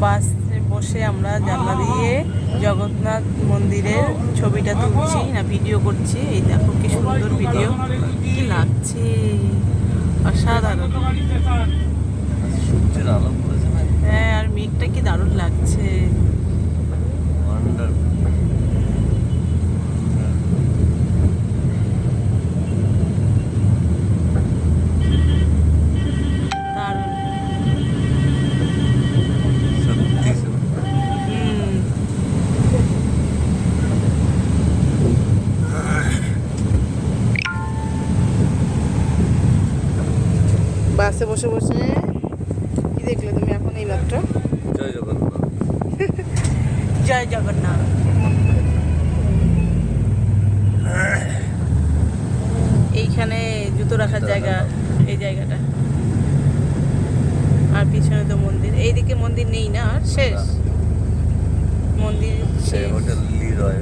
বাসে বসে আমরা জানলা দিয়ে জগন্নাথ মন্দিরের ছবিটা তুলছি না ভিডিও করছি। এই দেখো কি সুন্দর ভিডিও, কি লাগছে, অসাধারণ। সূর্যের আলো পড়েছে না, হ্যাঁ, আর মেঘটা কি দারুণ লাগছে। ওয়ান্ডারফুল। দারুণ। সত্যি সত্যি। হুম। বাসে বসে বসে কি দেখলে তুমি এখন এই মাত্র? জয় জগন্নাথ। জয় জগন্নাথ। এইখানে জুতো রাখার জায়গা, এই জায়গাটা। আর পিছনে তো মন্দির, এইদিকে মন্দির নেই না, আর শেষ মন্দির সেই শেষ। Hotel Leroy.